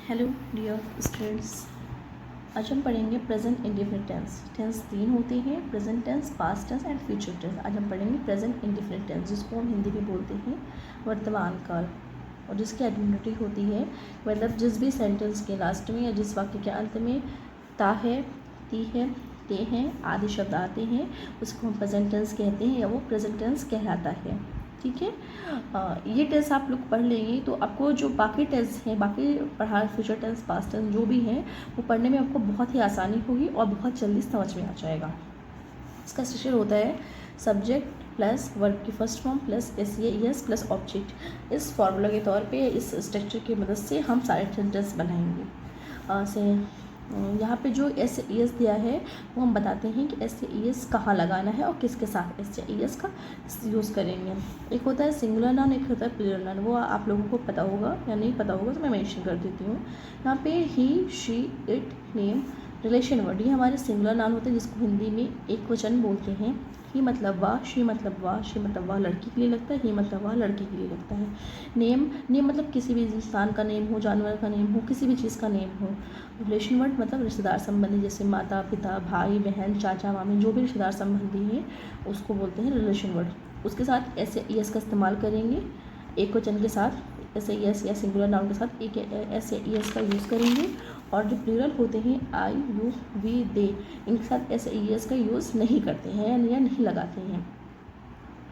Hello dear students, आज हम पढ़ेंगे प्रेजेंट इंडेफिनिट टेंस। टेंस तीन होते हैं, present tense, past tense and future tense. आज हम पढ़ेंगे प्रेजेंट इंडेफिनिट टेंस, जिसको हम हिंदी में बोलते हैं वर्तमान काल, और जिसकी आइडेंटिटी होती है मतलब जिस भी सेंटेंस के लास्ट में या जिस वाक्य के अंत में ता है, ती है, ते हैं आदि शब्द आते हैं, उसको हम प्रेजेंट टेंस कहते हैं या वो प्रेजेंट टेंस कहलाता है। ठीक है, ये टेंस आप लोग पढ़ लेंगे तो आपको जो बाकी टेंस हैं, बाकी पढ़ा फ्यूचर टेंस, पास्ट टेंस जो भी हैं, वो पढ़ने में आपको बहुत ही आसानी होगी और बहुत जल्दी समझ में आ जाएगा। इसका स्ट्रक्चर होता है सब्जेक्ट प्लस वर्ब की first form plus S plus object. इस फॉर्मूला के तौर पे, इस स्ट्रक्चर की मदद से हम सारे सेंटेंस बनाएंगे। यहाँ पे जो एस दिया है वो हम बताते हैं कि एस कहाँ लगाना है और किसके साथ एस का यूज़ करेंगे। एक होता है सिंगुलर नाउन, एक होता है प्लूरल नाउन। वो आप लोगों को पता होगा या नहीं पता होगा तो मैं मेंशन कर देती हूँ। यहाँ पे he, she, it, name, relation word, ये हमारे सिंगुलर नाउन होते हैं, जिसको हिंदी में एक वचन बोलते हैं। ही मतलब वाह, शी मतलब वाह, शी मतलब वाह लड़की के लिए लगता है, ही मतलब वाह लड़की के लिए लगता है। नेम मतलब किसी भी इंसान का नेम हो, जानवर का नेम हो, किसी भी चीज़ का नेम हो। रिलेशन वर्ड मतलब रिश्तेदार संबंधी, जैसे माता पिता, भाई बहन, चाचा मामी, जो भी रिश्तेदार संबंधी हैं उसको बोलते हैं रिलेशन वर्ड। उसके साथ एस का इस्तेमाल करेंगे एक वचन के साथ, एस या सिंगुलर नाउन के साथ एक एस का यूज़ करेंगे। और जो प्लूरल होते हैं आई, यू, वी, दे, इनके साथ एस का यूज़ नहीं करते हैं या नहीं लगाते हैं,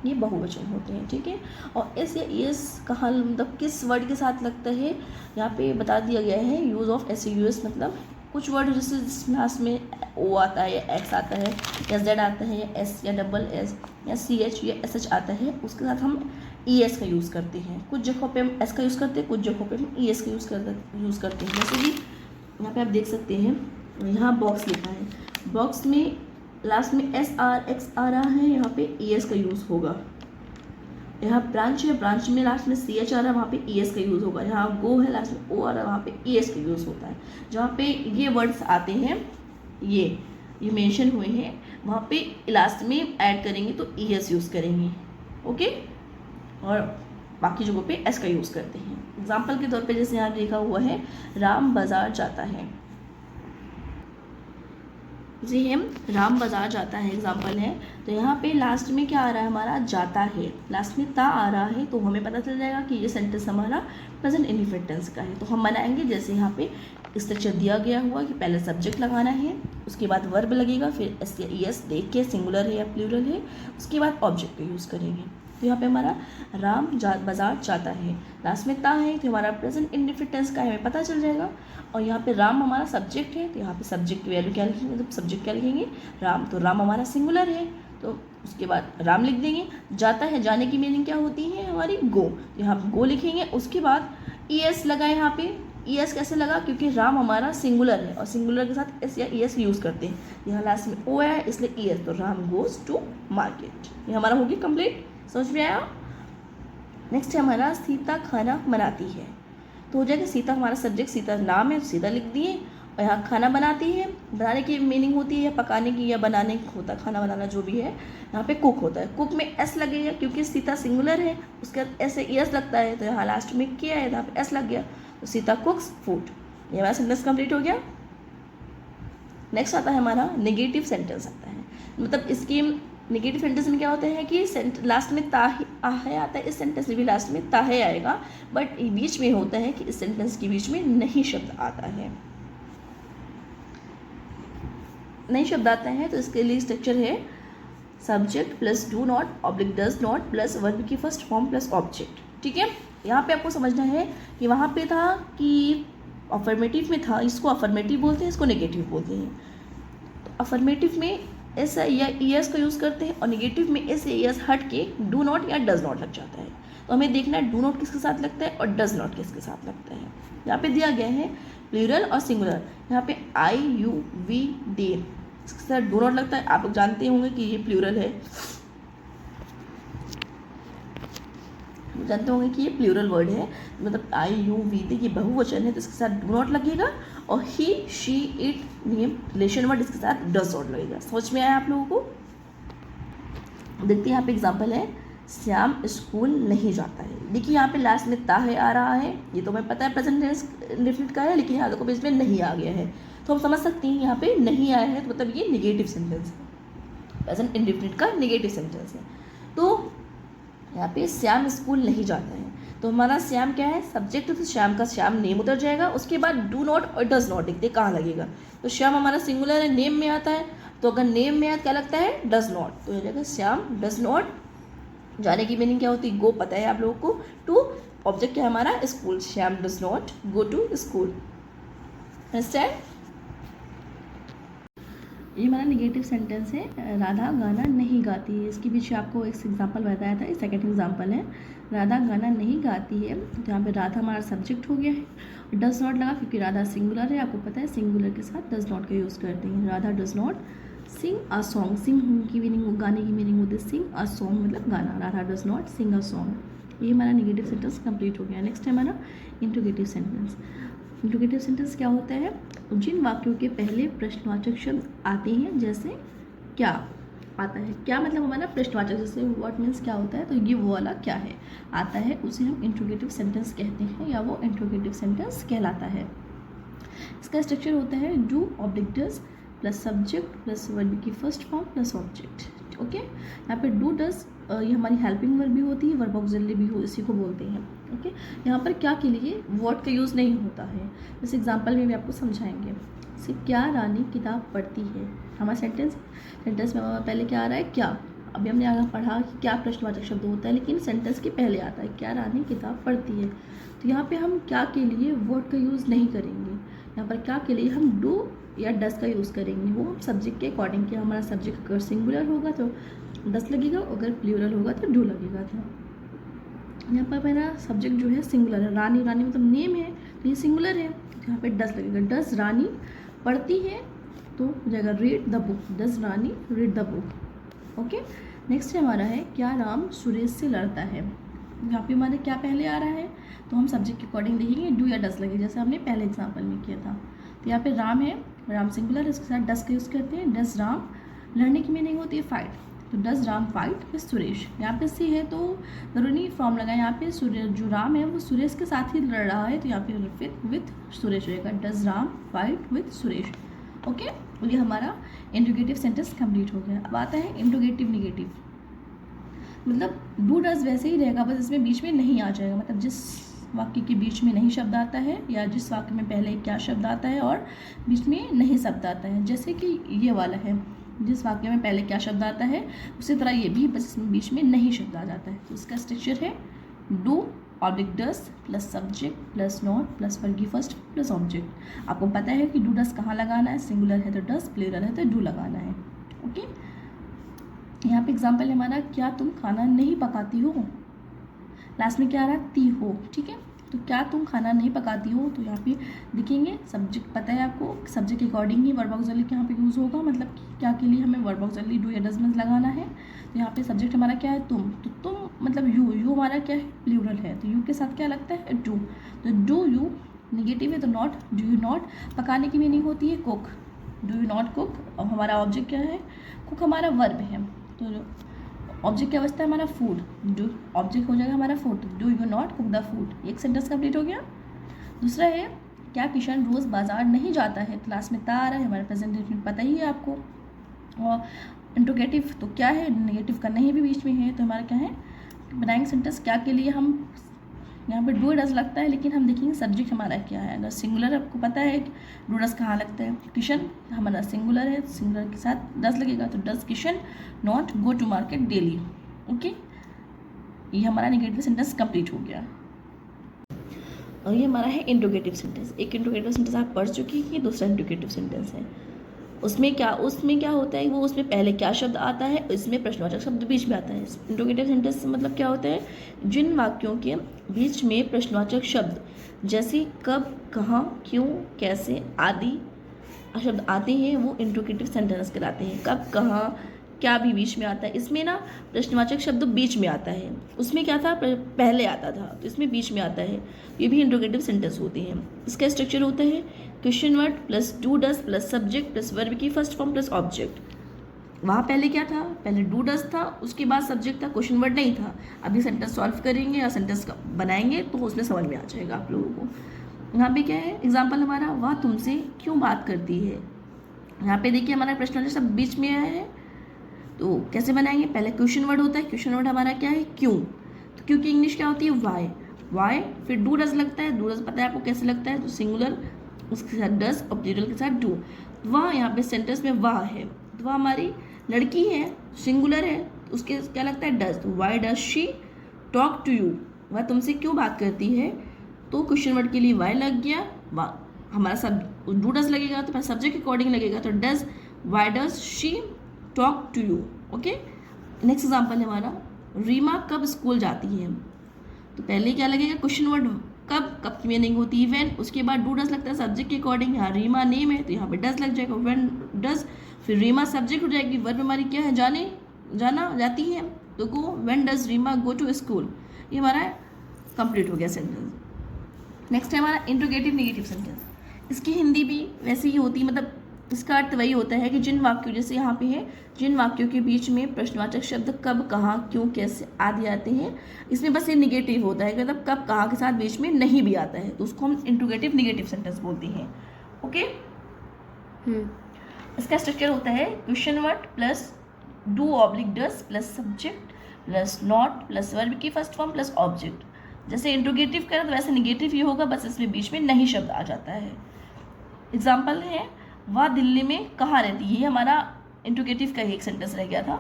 ये बहुवचन होते हैं। ठीक है, और एस कहाँ मतलब किस वर्ड के साथ लगता है यहाँ पे बता दिया गया है। यूज़ ऑफ एस मतलब कुछ वर्ड जैसे लास्ट में ओ आता है या एक्स आता है या जेड आता है या एस या डबल एस या सी एच या एस एच आता है, उसके साथ हम ई एस का यूज़ करते हैं। कुछ जगहों पे हम एस का यूज़ करते हैं, कुछ जगहों पे हम ई एस का यूज़ करते हैं। जैसे कि यहाँ पे आप देख सकते हैं, यहाँ बॉक्स लिखा है, बॉक्स में लास्ट में एस आर एक्स आ रहा है, यहाँ पे ई एस का यूज़ होगा। यहाँ ब्रांच है, ब्रांच में लास्ट में सी एच आ रहा है, वहाँ पे ई एस का यूज़ होगा। यहाँ गो है, लास्ट में ओ आ रहा है, वहाँ पे ई एस का यूज़ होता है। जहाँ पे ये वर्ड्स आते हैं, ये मेंशन हुए हैं, वहाँ पे लास्ट में ऐड करेंगे तो ई एस यूज़ करेंगे। ओके, और बाकी जगहों पे एस का यूज़ करते हैं। एग्जाम्पल के तौर पे जैसे यहाँ लिखा हुआ है राम बाजार जाता है, जी हम राम बाजार जाता है एग्जाम्पल है। तो यहाँ पे लास्ट में क्या आ रहा है हमारा, जाता है, लास्ट में ता आ रहा है, तो हमें पता चल जाएगा कि ये सेंटेंस हमारा प्रेजेंट इंडेफिनिट टेंस का है। तो हम बनाएंगे जैसे यहाँ पे स्ट्रक्चर दिया गया हुआ कि पहले सब्जेक्ट लगाना है, उसके बाद वर्ब लगेगा, फिर एस या ई एस देख के सिंगुलर है या प्लूरल है, उसके बाद ऑब्जेक्ट का यूज़ करेंगे। तो यहाँ पे हमारा राम बाजार जाता है, लास्ट में ता है, तो हमारा प्रेजेंट इंडेफिनिट टेंस का हमें पता चल जाएगा। और यहाँ पे राम हमारा सब्जेक्ट है, तो यहाँ पे सब्जेक्ट वैल्यू क्या लिखेंगे, मतलब सब्जेक्ट क्या लिखेंगे राम, तो राम हमारा सिंगुलर है, तो उसके बाद राम लिख देंगे। जाता है, जाने की मीनिंग क्या होती है हमारी गो, तो यहाँ पे गो लिखेंगे। उसके बाद ई एस लगा, यहाँ पे ई एस कैसे लगा, क्योंकि राम हमारा सिंगुलर है और सिंगुलर के साथ एस या ई एस यूज़ करते हैं। यहाँ लास्ट में ओ है इसलिए ई एस, तो राम गोज टू मार्केट। ये हमारा हो गया कंप्लीट, समझ में आया। नेक्स्ट है हमारा सीता खाना बनाती है, तो हो जाएगा सीता हमारा सब्जेक्ट, सीता नाम है, सीता लिख दिए। और यहाँ खाना बनाती है, बनाने की मीनिंग होती है पकाने की या बनाने की होता है, खाना बनाना जो भी है। यहाँ पे कुक होता है, कुक में एस लगेगा क्योंकि सीता सिंगुलर है, उसके बाद एस से एस लगता है, तो यहाँ लास्ट में क्या है, यहाँ पे एस लग गया, तो सीता कुक्स फूड। ये हमारा सेंटेंस कंप्लीट हो गया। नेक्स्ट आता है हमारा नेगेटिव सेंटेंस आता है, मतलब इसकी नेगेटिव सेंटेंस में क्या होता है कि लास्ट में ता है आता है, इस सेंटेंस में भी लास्ट में ता है आएगा, बट बीच में होता है कि इस सेंटेंस के बीच में नहीं शब्द आता है, नहीं शब्द आता है। तो इसके लिए स्ट्रक्चर है subject plus do not oblique does not plus verb की फर्स्ट फॉर्म प्लस ऑब्जेक्ट। ठीक है, यहाँ पे आपको समझना है कि वहाँ पे था कि अफर्मेटिव में था, इसको अफर्मेटिव बोलते हैं, इसको नेगेटिव बोलते हैं। तो अफर्मेटिव में एस या ई एस का यूज़ करते हैं और नेगेटिव में एस या ई एस हट के डू नॉट या डज नॉट लग जाता है। तो हमें देखना है डू नॉट किसके साथ लगता है और डज नॉट किसके साथ लगता है। यहाँ पे दिया गया है प्लूरल और सिंगुलर, यहाँ पे आई, यू, वी, दे, इसके साथ डू नॉट लगता है। आप लोग जानते होंगे कि ये प्लूरल है, जानते होंगे कि ये प्लूरल वर्ड है, मतलब आई, यू, वी, दे ये बहुवचन है, तो इसके साथ डू नॉट लगेगा। और he, she, it, name, relation word, इसके साथ डज नॉट लगेगा। समझ में आया आप लोगों को। देखते हैं यहाँ पे एग्जांपल है श्याम स्कूल नहीं जाता है। देखिए यहाँ पे लास्ट में ता है आ रहा है, ये तो हमें पता है प्रेजेंट टेंस इंडेफिनिट का है, लेकिन यहाँ देखो बीच में नहीं आ गया है, तो हम समझ सकते हैं यहाँ पे नहीं आया है तो मतलब ये निगेटिव सेंटेंस है, प्रेजेंट इंडेफिनिट का निगेटिव सेंटेंस है। तो यहाँ पे श्याम स्कूल नहीं जाता है, तो हमारा श्याम क्या है, सब्जेक्ट, तो श्याम का श्याम नेम उतर जाएगा, उसके बाद डू नॉट और डज नॉट देखते कहाँ लगेगा, तो श्याम हमारा सिंगुलर है, नेम में आता है, तो अगर नेम में क्या लगता है, डज नॉट, तो हो जाएगा श्याम डज नॉट। जाने की मीनिंग क्या होती है, गो पता है आप लोगों को, टू ऑब्जेक्ट है हमारा school, Shyam does not go to school. Understand. ये हमारा निगेटिव सेंटेंस है, राधा गाना नहीं गाती है। इसके पीछे आपको एक एग्जांपल बताया था, ये सेकंड एग्जांपल है, राधा गाना नहीं गाती है, तो यहाँ पे राधा हमारा सब्जेक्ट हो गया है, डज नॉट लगा क्योंकि राधा सिंगुलर है, आपको पता है सिंगुलर के साथ डज नॉट का यूज़ करते हैं। Radha does not sing a song, sing की मीनिंग, गाने की मीनिंग होती है सिंग अ सॉन्ग मतलब गाना, Radha does not sing a song. ये हमारा निगेटिव सेंटेंस कंप्लीट हो गया। नेक्स्ट है हमारा इंट्रोगेटिव सेंटेंस। इंट्रोगेटिव सेंटेंस क्या होता है, जिन वाक्यों के पहले प्रश्नवाचक शब्द आते हैं, जैसे क्या आता है, क्या मतलब हमारा प्रश्नवाचक, जैसे व्हाट मीन्स क्या होता है, तो ये वो वाला क्या है आता है, उसे हम इंट्रोगेटिव सेंटेंस कहते हैं, या वो इंट्रोगेटिव सेंटेंस कहलाता है। इसका स्ट्रक्चर होता है do object does plus subject plus verb की first form plus object. Okay, यहाँ पे डू डज ये हमारी हेल्पिंग वर्ब भी होती है, वर्ब ऑक्सिलरी भी हो, इसी को बोलते हैं। ओके, यहाँ पर क्या के लिए व्हाट का यूज़ नहीं होता है, इस एग्जांपल में भी आपको समझाएंगे। जैसे क्या रानी किताब पढ़ती है, हमारा सेंटेंस में पहले क्या आ रहा है, क्या, अभी हमने आगे पढ़ा कि क्या प्रश्नवाचक शब्द होता है, लेकिन सेंटेंस के पहले आता है क्या रानी किताब पढ़ती है, तो यहाँ पे हम क्या के लिए व्हाट का यूज़ नहीं करेंगे, यहाँ पर क्या के लिए हम डू या डस का यूज़ करेंगे, वो हम सब्जेक्ट के अकॉर्डिंग, कि हमारा सब्जेक्ट अगर सिंगुलर होगा तो डस लगेगा, अगर प्लूरल होगा तो डू लगेगा। तो यहाँ पर मेरा सब्जेक्ट जो है सिंगुलर है, रानी, रानी मतलब नेम है, तो ये सिंगुलर है, तो यहाँ पे डस लगेगा, डस रानी पढ़ती है, तो हो जाएगा read the book, does Rani read the book. Okay, next हमारा है क्या राम सुरेश से लड़ता है, यहाँ पे हमारे क्या पहले आ रहा है, तो हम सब्जेक्ट के अकॉर्डिंग देखेंगे डू या डस लगेगा, जैसे हमने पहले एग्जाम्पल में किया था। तो यहाँ पे राम है, राम सिंगुलर, इसके साथ डस का यूज़ करते हैं, डस राम, लड़ने की मीनिंग होती है फाइट, तो डस राम फाइट विद सुरेश, यहाँ पे सी है तो जरूरी फॉर्म लगा, यहाँ पे जो राम है वो सुरेश के साथ ही लड़ रहा है, तो यहाँ पे विथ सुरेश रहेगा, does Ram fight with Suresh. Okay, ये हमारा इंट्रोगेटिव सेंटेंस कंप्लीट हो गया। अब आता है इंट्रोगेटिव निगेटिव, मतलब डू डज वैसे ही रहेगा, बस इसमें बीच में नहीं आ जाएगा, मतलब जिस वाक्य के बीच में नहीं शब्द आता है, या जिस वाक्य में पहले क्या शब्द आता है और बीच में नहीं शब्द आता है, जैसे कि ये वाला है, जिस वाक्य में पहले क्या शब्द आता है उसी तरह ये भी, बस इसमें बीच में नहीं शब्द आ जाता है। तो इसका स्ट्रक्चर है do object does plus subject plus not plus verb की फर्स्ट प्लस ऑब्जेक्ट। आपको पता है कि डू डस कहाँ लगाना है, सिंगुलर है तो डस, प्लूरल है तो डू लगाना है। ओके, यहाँ पे एग्जाम्पल है हमारा क्या तुम खाना नहीं पकाती हो, लास्ट में क्या आ रहा है, ती हो, ठीक है, तो क्या तुम खाना नहीं पकाती हो, तो यहाँ पे दिखेंगे सब्जेक्ट, पता है आपको सब्जेक्ट के अकॉर्डिंग ही वर्ब ऑक्सिलरी यहाँ पे यूज़ होगा, मतलब क्या के लिए हमें वर्ब ऑक्सिलरी डू या डज में लगाना है। तो यहाँ पे सब्जेक्ट हमारा क्या है, तुम, तो तुम मतलब यू हमारा क्या है, प्लूरल है, तो यू के साथ क्या लगता है, डू, तो डू यू निगेटिव है तो नॉट, डू यू नॉट, पकाने की मीनिंग होती है cook, do you not cook, और हमारा ऑब्जेक्ट क्या है, कुक हमारा वर्ब है, तो ऑब्जेक्ट की अवस्था है हमारा फूड, डू ऑब्जेक्ट हो जाएगा हमारा food, do you not cook the food, एक सेंटेंस कंप्लीट हो गया। दूसरा है क्या किशन रोज़ बाजार नहीं जाता है, क्लास में ता आ रहा है, हमारे प्रेजेंटेशन पता ही है आपको, और इंट्रोगेटिव तो क्या है, नेगेटिव का नहीं भी बीच में है, तो हमारा क्या है, बनाएंगे सेंटेंस क्या के लिए, हम यहाँ पे डू डज लगता है, लेकिन हम देखेंगे सब्जेक्ट हमारा क्या है, अगर सिंगुलर आपको पता है कि डू डज कहाँ लगता है, किशन हमारा सिंगुलर है, सिंगुलर के साथ डज लगेगा, तो does Kishan not go to market daily. Okay, ये हमारा नेगेटिव सेंटेंस कंप्लीट हो गया। और ये हमारा है इंट्रोगेटिव सेंटेंस। एक इंट्रोगेटिव सेंटेंस आप पढ़ चुकी है, दूसरा इंट्रोगेटिव सेंटेंस है, उसमें क्या होता है, वो उसमें पहले क्या शब्द आता है, इसमें प्रश्नवाचक शब्द बीच में आता है। इंट्रोगेटिव सेंटेंस मतलब क्या होता है, जिन वाक्यों के बीच में प्रश्नवाचक शब्द जैसे कब, कहाँ, क्यों, कैसे आदि शब्द आते हैं वो इंट्रोगेटिव सेंटेंस कहलाते हैं। कब, कहाँ, क्या भी बीच में आता है, इसमें ना प्रश्नवाचक शब्द बीच में आता है, उसमें क्या था पहले आता था, तो इसमें बीच में आता है, ये भी इंट्रोगेटिव सेंटेंस होते हैं। इसका स्ट्रक्चर होता है question word plus do does plus subject plus verb की फर्स्ट फॉर्म प्लस ऑब्जेक्ट। वहाँ पहले क्या था, पहले डू डज था, उसके बाद सब्जेक्ट था, क्वेश्चन वर्ड नहीं था। अभी सेंटेंस सॉल्व करेंगे और सेंटेंस बनाएंगे तो उसमें समझ में आ जाएगा आप लोगों को। यहाँ पे क्या है एग्जाम्पल हमारा, वह तुमसे क्यों बात करती है। यहाँ पे देखिए हमारा प्रश्न सब बीच में आया है, तो कैसे बनाएंगे, पहले क्वेश्चन वर्ड होता है, क्वेश्चन वर्ड हमारा क्या है क्यों, तो क्यों की इंग्लिश क्या होती है वाई, वाई फिर डू डज लगता है, डू डज पता है आपको कैसे लगता है, तो सिंगुलर उसके साथ डज और प्लूरल के साथ डू। वह यहाँ पे सेंटेंस में वह है, तो वह हमारी लड़की है, सिंगुलर है, तो उसके क्या लगता है डज, तो why does she talk to you, वह तुमसे क्यों बात करती है, तो क्वेश्चन वर्ड के लिए वाई लग गया, हमारा सब डू डज लगेगा तो सब्जेक्ट के अकॉर्डिंग लगेगा, तो does why does she talk to you. Okay, next example है हमारा, रीमा कब स्कूल जाती है, तो पहले क्या लगेगा क्वेश्चन वर्ड कब, कब की मीनिंग होती है व्हेन, उसके बाद डू डज लगता है सब्जेक्ट के अकॉर्डिंग, यहाँ रीमा नेम है तो यहाँ पे डज लग जाएगा व्हेन डज, फिर रीमा सब्जेक्ट हो जाएगी, वर्ब हमारी क्या है जाने, जाना जाती है, तो go, when does Reema go to school, ये हमारा कंप्लीट हो गया सेंटेंस। नेक्स्ट है हमारा इंट्रोगेटिव नेगेटिव सेंटेंस, इसकी हिंदी भी वैसे ही होती है, मतलब इसका अर्थ वही होता है कि जिन वाक्यों, जैसे यहाँ पे है, जिन वाक्यों के बीच में प्रश्नवाचक शब्द कब, कहाँ, क्यों, कैसे आदि आते हैं, इसमें बस ये निगेटिव होता है, मतलब कब, कहाँ के साथ बीच में नहीं भी आता है, तो उसको हम इंट्रोगेटिव नेगेटिव सेंटेंस बोलते हैं। ओके, इसका स्ट्रक्चर होता है question word plus do oblique does plus subject plus not plus verb की फर्स्ट फॉर्म प्लस ऑब्जेक्ट। जैसे इंट्रोगेटिव करें तो वैसे निगेटिव ही होगा, बस इसमें बीच में नहीं शब्द आ जाता है। एग्जाम्पल है, वह दिल्ली में कहाँ रहती है, ये हमारा इंट्रोगेटिव का ही एक सेंटेंस रह गया था,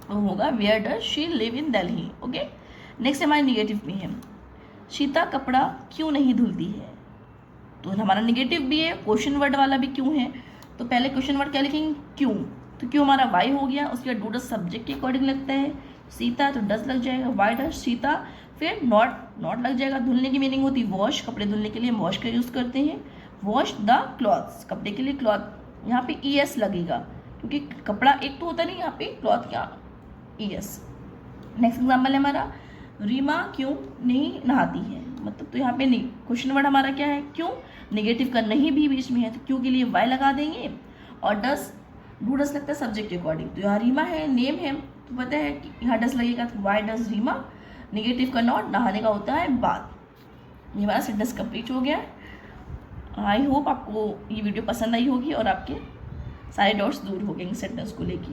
वो होगा where does she live in Delhi. Okay, next हमारे निगेटिव में है, सीता कपड़ा क्यों नहीं धुलती है, तो हमारा निगेटिव भी है, क्वेश्चन वर्ड वाला भी क्यों है, तो पहले क्वेश्चन वर्ड क्या लिखेंगे क्यों, तो क्यों हमारा वाई हो गया, उसके बाद डू डज सब्जेक्ट के अकॉर्डिंग लगता है, सीता तो डज लग जाएगा, वाई डज सीता, फिर नॉट लग जाएगा, धुलने की मीनिंग होती है वॉश, कपड़े धुलने के लिए हम वॉश का यूज़ करते हैं, वॉश द क्लॉथ्स, कपड़े के लिए क्लॉथ, यहाँ पे ई एस लगेगा क्योंकि कपड़ा एक तो होता नहीं, यहाँ पे क्लॉथ क्या ई एस। नेक्स्ट एग्जाम्पल है हमारा, रीमा क्यों नहीं नहाती है, मतलब तो यहाँ पे नहीं, क्वेश्चन वर्ड हमारा क्या है क्यों, नेगेटिव का नहीं भी बीच में है, तो क्यों के लिए वाई लगा देंगे, और डस, डू डस लगता है सब्जेक्ट के अकॉर्डिंग, तो यहाँ रीमा है नेम है, तो पता है कि यहाँ डस लगेगा, तो वाई डस रीमा, नेगेटिव का नॉट, नहाने का होता है बाद। ये हमारा सेंटेंस कंप्लीट हो गया। आई होप आपको ये वीडियो पसंद आई होगी और आपके सारे डाउट्स दूर हो गए सेंटेंस को लेके।